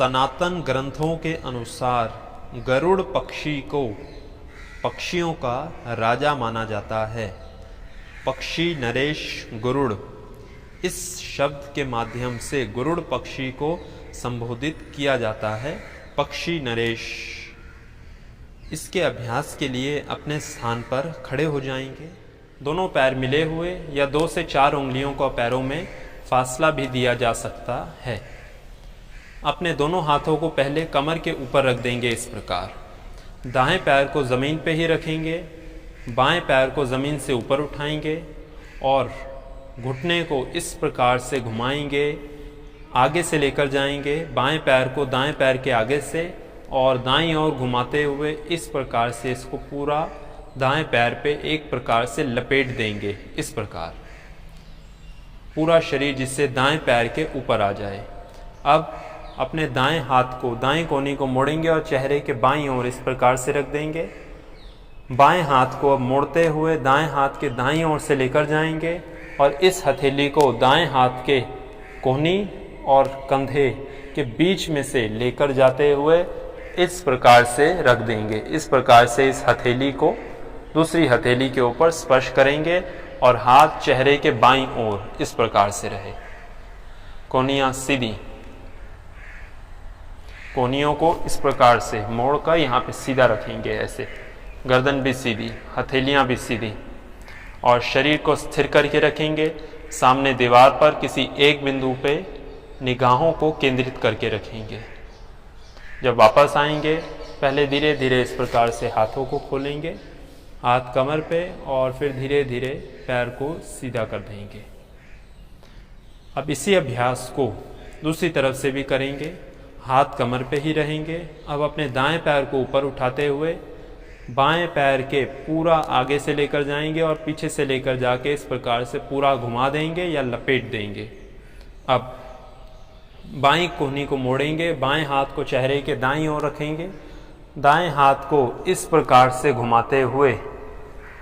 सनातन ग्रंथों के अनुसार गरुड़ पक्षी को पक्षियों का राजा माना जाता है। पक्षी नरेश गुरुड़, इस शब्द के माध्यम से गुरुड़ पक्षी को संबोधित किया जाता है। पक्षी नरेश। इसके अभ्यास के लिए अपने स्थान पर खड़े हो जाएंगे। दोनों पैर मिले हुए या 2 से 4 उंगलियों को पैरों में फासला भी दिया जा सकता है। अपने दोनों हाथों को पहले कमर के ऊपर रख देंगे इस प्रकार। दाएं पैर को ज़मीन पे ही रखेंगे, बाएं पैर को ज़मीन से ऊपर उठाएंगे और घुटने को इस प्रकार से घुमाएंगे, आगे से लेकर जाएंगे बाएं पैर को दाएं पैर के आगे से और दाईं ओर घुमाते हुए इस प्रकार से इसको पूरा दाएं पैर पे एक प्रकार से लपेट देंगे। इस प्रकार पूरा शरीर जिससे दाएं पैर के ऊपर आ जाए। अब अपने दाएं हाथ को दाएं कोनी को मोड़ेंगे और चेहरे के बाईं ओर इस प्रकार से रख देंगे। बाएं हाथ को अब मोड़ते हुए दाएं हाथ के दाईं ओर से लेकर जाएंगे और इस हथेली को दाएं हाथ के कोहनी और कंधे के बीच में से लेकर जाते हुए इस प्रकार से रख देंगे। इस प्रकार से इस हथेली को दूसरी हथेली के ऊपर स्पर्श करेंगे और हाथ चेहरे के बाईं ओर इस प्रकार से रहे। कोहनियां सीधी, कोहनियों को इस प्रकार से मोड़कर यहाँ पे सीधा रखेंगे। ऐसे गर्दन भी सीधी, हथेलियाँ भी सीधी और शरीर को स्थिर करके रखेंगे। सामने दीवार पर किसी एक बिंदु पे निगाहों को केंद्रित करके रखेंगे। जब वापस आएंगे पहले धीरे धीरे इस प्रकार से हाथों को खोलेंगे, हाथ कमर पे और फिर धीरे धीरे पैर को सीधा कर देंगे। अब इसी अभ्यास को दूसरी तरफ से भी करेंगे। हाथ कमर पे ही रहेंगे। अब अपने दाएं पैर को ऊपर उठाते हुए बाएं पैर के पूरा आगे से लेकर जाएंगे और पीछे से लेकर जाके इस प्रकार से पूरा घुमा देंगे या लपेट देंगे। अब बाईं कोहनी को मोड़ेंगे, बाएं हाथ को चेहरे के दाईं ओर रखेंगे, दाएं हाथ को इस प्रकार से घुमाते हुए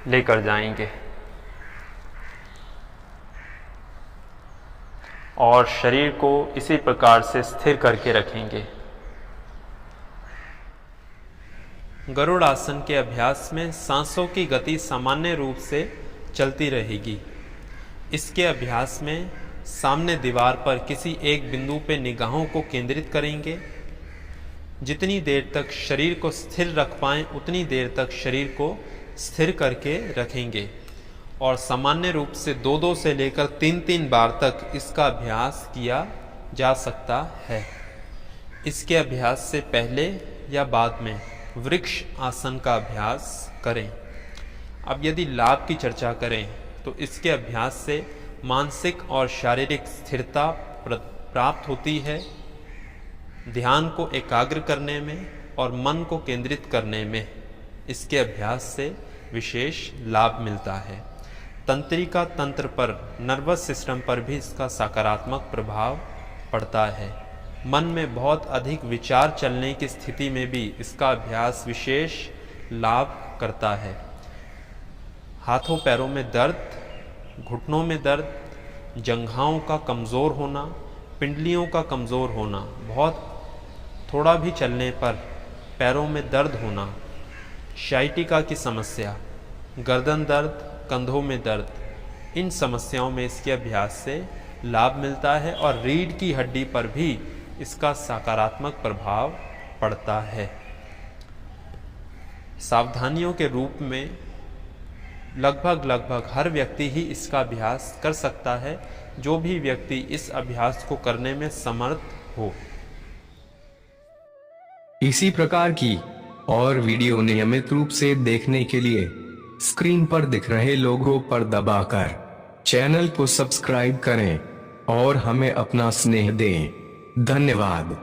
लेकर जाएंगे और शरीर को इसी प्रकार से स्थिर करके रखेंगे। गरुड़ आसन के अभ्यास में सांसों की गति सामान्य रूप से चलती रहेगी। इसके अभ्यास में सामने दीवार पर किसी एक बिंदु पे निगाहों को केंद्रित करेंगे। जितनी देर तक शरीर को स्थिर रख पाएं उतनी देर तक शरीर को स्थिर करके रखेंगे और सामान्य रूप से 2-2 से लेकर 3-3 बार तक इसका अभ्यास किया जा सकता है। इसके अभ्यास से पहले या बाद में वृक्ष आसन का अभ्यास करें। अब यदि लाभ की चर्चा करें तो इसके अभ्यास से मानसिक और शारीरिक स्थिरता प्राप्त होती है, ध्यान को एकाग्र करने में और मन को केंद्रित करने में इसके अभ्यास से विशेष लाभ मिलता है। तंत्रिका तंत्र पर, नर्वस सिस्टम पर भी इसका सकारात्मक प्रभाव पड़ता है। मन में बहुत अधिक विचार चलने की स्थिति में भी इसका अभ्यास विशेष लाभ करता है। हाथों पैरों में दर्द, घुटनों में दर्द, जंघाओं का कमज़ोर होना, पिंडलियों का कमज़ोर होना, बहुत थोड़ा भी चलने पर पैरों में दर्द होना, शाइटिका की समस्या, गर्दन दर्द, कंधों में दर्द, इन समस्याओं में इसके अभ्यास से लाभ मिलता है और रीढ़ की हड्डी पर भी इसका सकारात्मक प्रभाव पड़ता है। सावधानियों के रूप में लगभग हर व्यक्ति ही इसका अभ्यास कर सकता है, जो भी व्यक्ति इस अभ्यास को करने में समर्थ हो। इसी प्रकार की और वीडियो नियमित रूप से देखने के लिए स्क्रीन पर दिख रहे लोगों पर दबाकर चैनल को सब्सक्राइब करें और हमें अपना स्नेह दें। धन्यवाद।